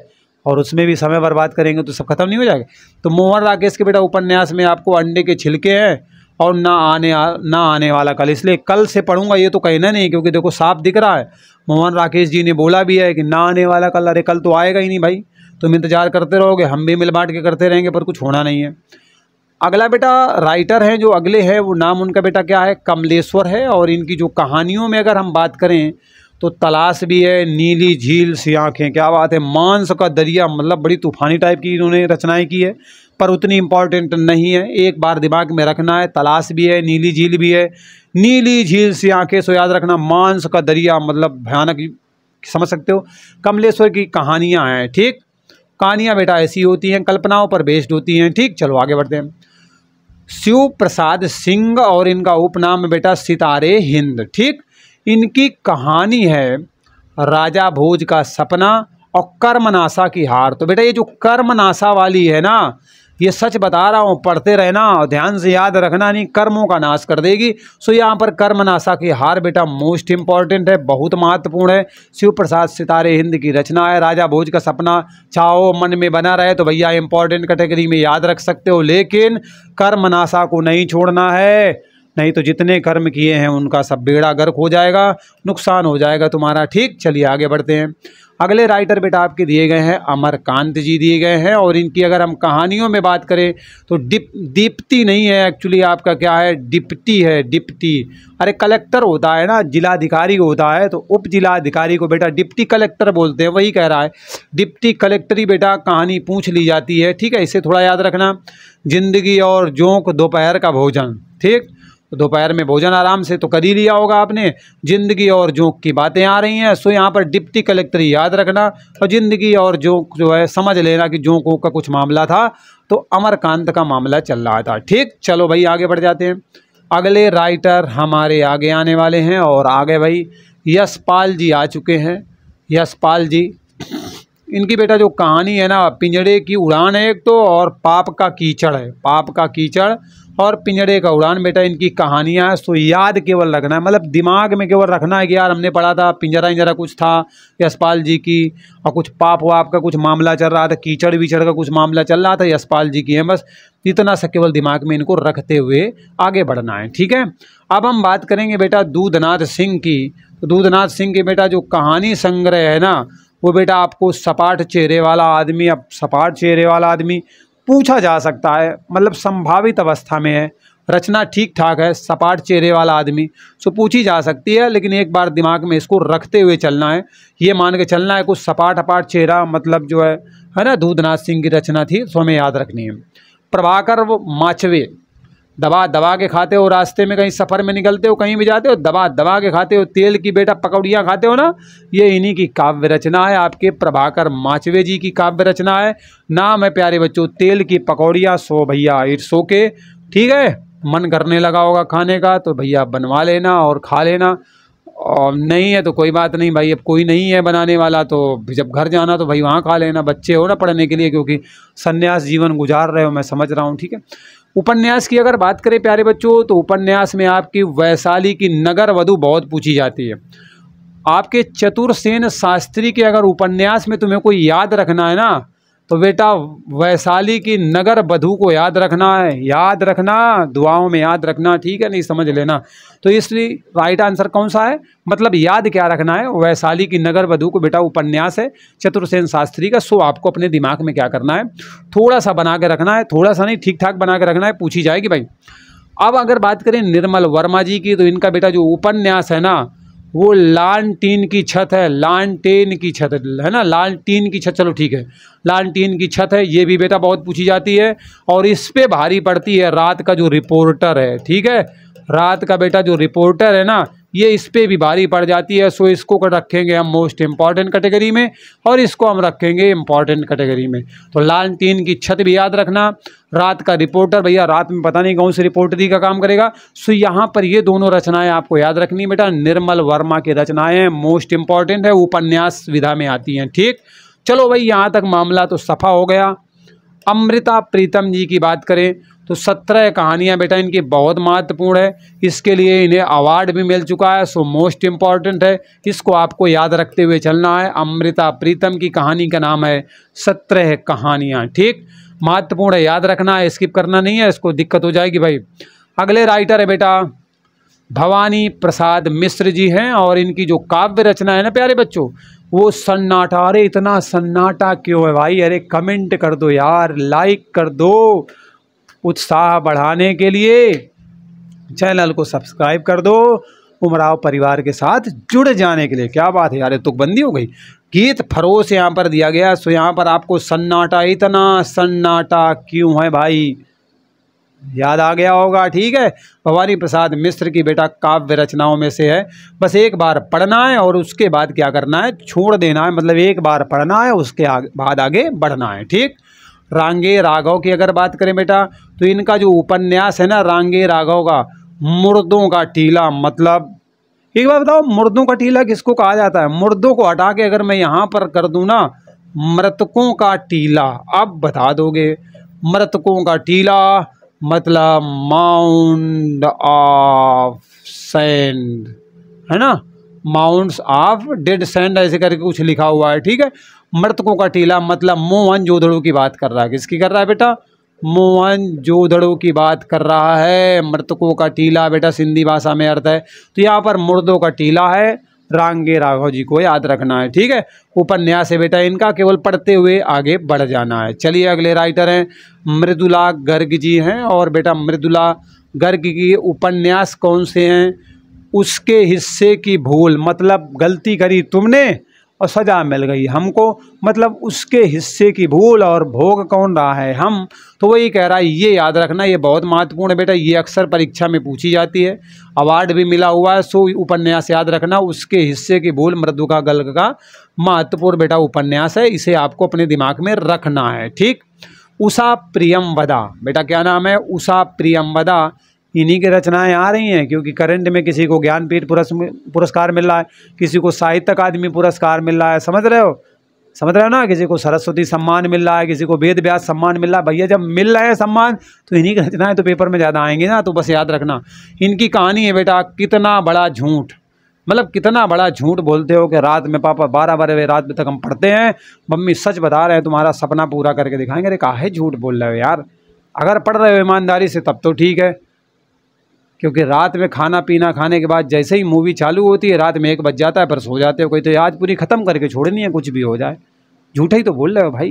और उसमें भी समय बर्बाद करेंगे तो सब खत्म नहीं हो जाएगा। तो मोहन राकेश के बेटा उपन्यास में आपको अंडे के छिलके हैं और ना आने वाला कल, इसलिए कल से पढ़ूंगा ये तो कहना नहीं, क्योंकि देखो साफ दिख रहा है मोहन राकेश जी ने बोला भी है कि ना आने वाला कल। अरे कल तो आएगा ही नहीं भाई, तुम इंतजार करते रहोगे, हम भी मिल बांट के करते रहेंगे, पर कुछ होना नहीं है। अगला बेटा राइटर हैं जो अगले हैं, वो नाम उनका बेटा क्या है, कमलेश्वर है। और इनकी जो कहानियों में अगर हम बात करें तो तलाश भी है, नीली झील सी आँखें, क्या बात है, मांस का दरिया, मतलब बड़ी तूफानी टाइप की इन्होंने रचनाएं की है, पर उतनी इम्पोर्टेंट नहीं है, एक बार दिमाग में रखना है। तलाश भी है, नीली झील भी है, नीली झील सी आँखें, सो याद रखना, मांस का दरिया मतलब भयानक, समझ सकते हो। कमलेश्वर की कहानियाँ हैं, ठीक। कहानियाँ बेटा ऐसी होती हैं, कल्पनाओं पर बेस्ड होती हैं, ठीक। चलो आगे बढ़ते हैं। शिव प्रसाद सिंह और इनका उपनाम बेटा सितारे हिंद, ठीक। इनकी कहानी है राजा भोज का सपना और कर्मनाशा की हार। तो बेटा ये जो कर्मनाशा वाली है ना, ये सच बता रहा हूँ, पढ़ते रहना और ध्यान से याद रखना, नहीं कर्मों का नाश कर देगी। सो यहाँ पर कर्मनाशा की हार बेटा मोस्ट इंपॉर्टेंट है, बहुत महत्वपूर्ण है। शिव प्रसाद सितारे हिंद की रचना है। राजा भोज का सपना चाहो मन में बना रहे तो भैया इंपॉर्टेंट कैटेगरी में याद रख सकते हो, लेकिन कर्मनाशा को नहीं छोड़ना है, नहीं तो जितने कर्म किए हैं उनका सब बेड़ा गर्क हो जाएगा, नुकसान हो जाएगा तुम्हारा, ठीक। चलिए आगे बढ़ते हैं। अगले राइटर बेटा आपके दिए गए हैं अमरकांत जी दिए गए हैं, और इनकी अगर हम कहानियों में बात करें तो दीप्ति नहीं है, एक्चुअली आपका क्या है, डिप्टी है, डिप्टी। अरे कलेक्टर होता है ना, जिलाधिकारी होता है, तो उप जिलाधिकारी को बेटा डिप्टी कलेक्टर बोलते हैं, वही कह रहा है, डिप्टी कलेक्टरी बेटा कहानी पूछ ली जाती है, ठीक है। इसे थोड़ा याद रखना। जिंदगी और जोंक दोपहर का भोजन, ठीक। तो दोपहर में भोजन आराम से तो कर ही लिया होगा आपने। जिंदगी और जोंक की बातें आ रही हैं, सो यहाँ पर डिप्टी कलेक्टर याद रखना, और जिंदगी और जोंक जो है समझ लेना कि जोंकों का कुछ मामला था, तो अमरकांत का मामला चल रहा था, ठीक। चलो भाई आगे बढ़ जाते हैं। अगले राइटर हमारे आगे आने वाले हैं, और आगे भाई यशपाल जी आ चुके हैं। यशपाल जी, इनकी बेटा जो कहानी है ना, पिंजड़े की उड़ान है एक तो, और पाप का कीचड़ है, पाप का कीचड़ और पिंजड़े का उड़ान बेटा इनकी कहानियाँ हैं। सो याद केवल रखना है, मतलब दिमाग में केवल रखना है कि यार हमने पढ़ा था पिंजरा इंजरा कुछ था यशपाल जी की, और कुछ पाप वाप का कुछ मामला चल रहा था, कीचड़ विचड़ का कुछ मामला चल रहा था, यशपाल जी की है, बस इतना सा केवल दिमाग में इनको रखते हुए आगे बढ़ना है, ठीक है। अब हम बात करेंगे बेटा दूधनाथ सिंह की। तो दूधनाथ सिंह के बेटा जो कहानी संग्रह है ना, वो बेटा आपको सपाट चेहरे वाला आदमी, अब सपाट चेहरे वाला आदमी पूछा जा सकता है, मतलब संभावित अवस्था में है, रचना ठीक ठाक है, सपाट चेहरे वाला आदमी, सो पूछी जा सकती है, लेकिन एक बार दिमाग में इसको रखते हुए चलना है, ये मान के चलना है कुछ सपाट अपाट चेहरा मतलब जो है ना, दूधनाथ सिंह की रचना थी, सो हमें याद रखनी है। प्रभाकर वो माचवे, दबा दबा के खाते हो, रास्ते में कहीं सफ़र में निकलते हो, कहीं भी जाते हो, दबा दबा के खाते हो, तेल की बेटा पकौड़ियाँ खाते हो ना, ये इन्हीं की काव्य रचना है, आपके प्रभाकर माचवे जी की काव्य रचना है। नाम है प्यारे बच्चों तेल की पकौड़ियाँ, सो भैया इट्स ओके, ठीक है। मन करने लगा होगा खाने का तो भैया बनवा लेना और खा लेना, और नहीं है तो कोई बात नहीं भाई, अब कोई नहीं है बनाने वाला तो जब घर जाना तो भाई वहाँ खा लेना, बच्चे हो ना पढ़ने के लिए, क्योंकि संन्यास जीवन गुजार रहे हो, मैं समझ रहा हूँ, ठीक है। उपन्यास की अगर बात करें प्यारे बच्चों, तो उपन्यास में आपकी वैशाली की नगर वधू बहुत पूछी जाती है। आपके चतुरसेन शास्त्री के अगर उपन्यास में तुम्हें कोई याद रखना है ना, तो बेटा वैशाली की नगर वधू को याद रखना है, याद रखना, दुआओं में याद रखना, ठीक है, नहीं समझ लेना। तो इसलिए राइट आंसर कौन सा है, मतलब याद क्या रखना है, वैशाली की नगर वधू को बेटा उपन्यास है चतुरसेन शास्त्री का, सो आपको अपने दिमाग में क्या करना है, थोड़ा सा बना के रखना है, थोड़ा सा नहीं ठीक ठाक बना के रखना है, पूछी जाएगी भाई। अब अगर बात करें निर्मल वर्मा जी की, तो इनका बेटा जो उपन्यास है ना, वो लालटीन की छत है, लालटेन की छत है ना, लालटीन की छत, चलो ठीक है, लालटीन की छत है, ये भी बेटा बहुत पूछी जाती है, और इस पे भारी पड़ती है रात का जो रिपोर्टर है, ठीक है, रात का बेटा जो रिपोर्टर है ना, ये इस पे भी भारी पड़ जाती है, सो इसको रखेंगे हम मोस्ट इम्पॉर्टेंट कैटेगरी में, और इसको हम रखेंगे इम्पॉर्टेंट कैटेगरी में। तो लालटीन की छत भी याद रखना, रात का रिपोर्टर, भैया रात में पता नहीं कौन सी रिपोर्टरी का काम करेगा, सो यहाँ पर ये दोनों रचनाएं आपको याद रखनी बेटा, निर्मल वर्मा की रचनाएं मोस्ट इम्पॉर्टेंट है, उपन्यास विधा में आती हैं, ठीक। चलो भाई यहाँ तक मामला तो सफा हो गया। अमृता प्रीतम जी की बात करें तो 17 कहानियाँ बेटा इनकी बहुत महत्वपूर्ण है, इसके लिए इन्हें अवार्ड भी मिल चुका है। सो मोस्ट इम्पॉर्टेंट है, इसको आपको याद रखते हुए चलना है। अमृता प्रीतम की कहानी का नाम है 17 कहानियाँ। ठीक, महत्वपूर्ण है, याद रखना है, स्किप करना नहीं है, इसको दिक्कत हो जाएगी भाई। अगले राइटर है बेटा भवानी प्रसाद मिश्र जी हैं, और इनकी जो काव्य रचना है ना प्यारे बच्चों, वो सन्नाटा। अरे इतना सन्नाटा क्यों है भाई? अरे कमेंट कर दो यार, लाइक कर दो, उत्साह बढ़ाने के लिए चैनल को सब्सक्राइब कर दो, उमराव परिवार के साथ जुड़ जाने के लिए। क्या बात है यार, तुकबंदी हो गई। गीत फरोश यहाँ पर दिया गया। सो यहाँ पर आपको सन्नाटा, इतना सन्नाटा क्यों है भाई, याद आ गया होगा। ठीक है, भवानी प्रसाद मिश्र की बेटा काव्य रचनाओं में से है। बस एक बार पढ़ना है और उसके बाद क्या करना है, छोड़ देना है। मतलब एक बार पढ़ना है, उसके बाद आगे बढ़ना है। ठीक, रांगे राघव की अगर बात करें बेटा, तो इनका जो उपन्यास है ना रांगे राघव का, मुर्दों का टीला। मतलब एक बार बताओ, मुर्दों का टीला किसको कहा जाता है? मुर्दों को हटा के अगर मैं यहाँ पर कर दूँ ना मृतकों का टीला, अब बता दोगे। मृतकों का टीला मतलब माउंट ऑफ सैंड, है ना, माउंट्स ऑफ डेड सैंड ऐसे करके कुछ लिखा हुआ है। ठीक है, मृतकों का टीला मतलब मोहनजोदड़ो की बात कर रहा है। किसकी कर रहा है बेटा? मोहनजोदड़ो की बात कर रहा है। मृतकों का टीला बेटा सिंधी भाषा में अर्थ है, तो यहाँ पर मुर्दों का टीला है, रांगे राघव जी को याद रखना है। ठीक है, उपन्यास है बेटा इनका, केवल पढ़ते हुए आगे बढ़ जाना है। चलिए अगले राइटर हैं मृदुला गर्ग जी हैं, और बेटा मृदुला गर्ग की उपन्यास कौन से हैं? उसके हिस्से की भूल, मतलब गलती करी तुमने और सजा मिल गई हमको, मतलब उसके हिस्से की भूल, और भोग कौन रहा है? हम। तो वही कह रहा है, ये याद रखना, ये बहुत महत्वपूर्ण है बेटा, ये अक्सर परीक्षा में पूछी जाती है, अवार्ड भी मिला हुआ है। सो उपन्यास याद रखना, उसके हिस्से की भूल मृदुला गर्ग का महत्वपूर्ण बेटा उपन्यास है, इसे आपको अपने दिमाग में रखना है। ठीक, उषा प्रियमवदा बेटा, क्या नाम है? उषा प्रियमवदा। इन्हीं की रचनाएं आ रही हैं, क्योंकि करंट में किसी को ज्ञानपीठ पुरस्कार मिल रहा है, किसी को साहित्य अकादमी पुरस्कार मिल रहा है, समझ रहे हो ना, किसी को सरस्वती सम्मान मिल रहा है, किसी को वेद व्यास सम्मान मिल रहा है। भैया जब मिल रहा है सम्मान तो इन्हीं की रचनाएं तो पेपर में ज़्यादा आएंगी ना, तो बस याद रखना। इनकी कहानी है बेटा कितना बड़ा झूठ। मतलब कितना बड़ा झूठ बोलते हो कि रात में पापा 12 बजे रात तक हम पढ़ते हैं, मम्मी सच बता रहे हैं, तुम्हारा सपना पूरा करके दिखाएंगे। अरे काहे झूठ बोल रहे हो यार, अगर पढ़ रहे हो ईमानदारी से तब तो ठीक है, क्योंकि रात में खाना पीना खाने के बाद जैसे ही मूवी चालू होती है रात में 1 बज जाता है, फिर सो जाते हो। कोई तो आज पूरी ख़त्म करके छोड़नी है, कुछ भी हो जाए, झूठा ही तो बोल रहे हो भाई।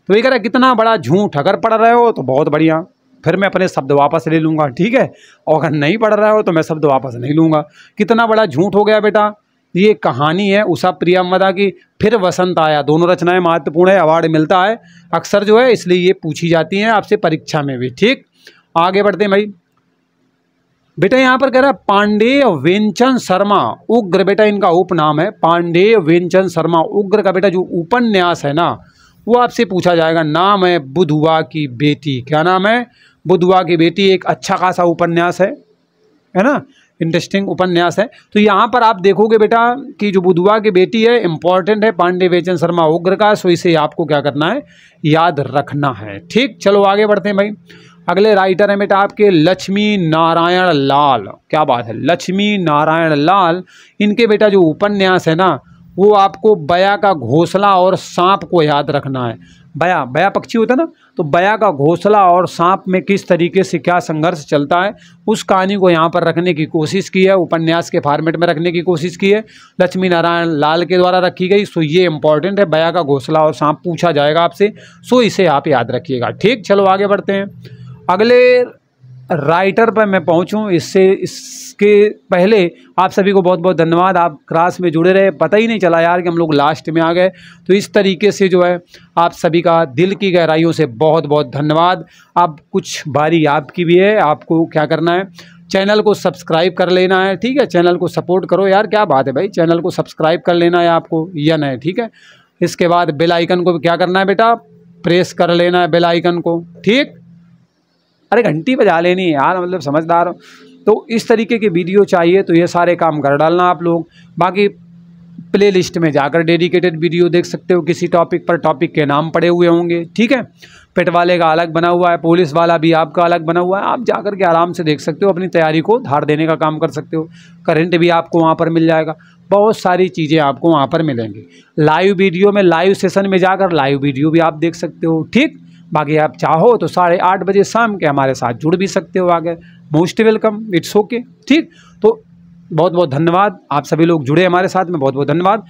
तो ये कह रहा है कितना बड़ा झूठ, अगर पढ़ रहे हो तो बहुत बढ़िया, फिर मैं अपने शब्द वापस ले लूँगा। ठीक है, और अगर नहीं पढ़ रहे हो तो मैं शब्द वापस नहीं लूँगा। कितना बड़ा झूठ हो गया बेटा, ये कहानी है उषा प्रियमवदा की। फिर वसंत आया, दोनों रचनाएं महत्वपूर्ण है, अवार्ड मिलता है अक्सर जो है, इसलिए ये पूछी जाती हैं आपसे परीक्षा में भी। ठीक, आगे बढ़ते हैं भाई। बेटा यहाँ पर कह रहा है पांडेय वेंचन शर्मा उग्र, बेटा इनका उपनाम है पांडेय वेंचन शर्मा उग्र का बेटा जो उपन्यास है ना, वो आपसे पूछा जाएगा। नाम है बुधुआ की बेटी। क्या नाम है? बुधुआ की बेटी। एक अच्छा खासा उपन्यास है ना, इंटरेस्टिंग उपन्यास है। तो यहाँ पर आप देखोगे बेटा कि जो बुधुआ की बेटी है इंपॉर्टेंट है, पांडे वेंचन शर्मा उग्र का। सो इसे आपको क्या करना है, याद रखना है। ठीक, चलो आगे बढ़ते हैं भाई। अगले राइटर हैं बेटा आपके लक्ष्मी नारायण लाल। क्या बात है, लक्ष्मी नारायण लाल। इनके बेटा जो उपन्यास है ना, वो आपको बया का घोंसला और सांप को याद रखना है। बया पक्षी होता है ना, तो बया का घोंसला और सांप में किस तरीके से क्या संघर्ष चलता है, उस कहानी को यहाँ पर रखने की कोशिश की है, उपन्यास के फॉर्मेट में रखने की कोशिश की है, लक्ष्मी नारायण लाल के द्वारा रखी गई। सो ये इंपॉर्टेंट है, बया का घोंसला और सांप पूछा जाएगा आपसे, सो इसे आप याद रखिएगा। ठीक, चलो आगे बढ़ते हैं। अगले राइटर पर मैं पहुंचूं इसके पहले आप सभी को बहुत बहुत धन्यवाद। आप क्लास में जुड़े रहे, पता ही नहीं चला यार कि हम लोग लास्ट में आ गए। तो इस तरीके से जो है आप सभी का दिल की गहराइयों से बहुत बहुत धन्यवाद। अब कुछ बारी आपकी भी है, आपको क्या करना है, चैनल को सब्सक्राइब कर लेना है। ठीक है, चैनल को सपोर्ट करो यार, क्या बात है भाई, चैनल को सब्सक्राइब कर लेना है आपको या नहीं। ठीक है, इसके बाद बेल आइकन को क्या करना है बेटा, प्रेस कर लेना है बेल आइकन को। ठीक, अरे घंटी बजा लेनी है यार, मतलब समझदार हो। तो इस तरीके की वीडियो चाहिए तो ये सारे काम कर डालना आप लोग। बाकी प्लेलिस्ट में जाकर डेडिकेटेड वीडियो देख सकते हो, किसी टॉपिक पर टॉपिक के नाम पड़े हुए होंगे। ठीक है, पिट वाले का अलग बना हुआ है, पुलिस वाला भी आपका अलग बना हुआ है। आप जाकर के आराम से देख सकते हो, अपनी तैयारी को धार देने का काम कर सकते हो। करंट भी आपको वहाँ पर मिल जाएगा, बहुत सारी चीज़ें आपको वहाँ पर मिलेंगी। लाइव वीडियो में, लाइव सेशन में जाकर लाइव वीडियो भी आप देख सकते हो। ठीक, बाकी आप चाहो तो 8:30 बजे शाम के हमारे साथ जुड़ भी सकते हो आगे। Most welcome, it's okay. ठीक, तो बहुत बहुत धन्यवाद, आप सभी लोग जुड़े हमारे साथ में, बहुत बहुत धन्यवाद।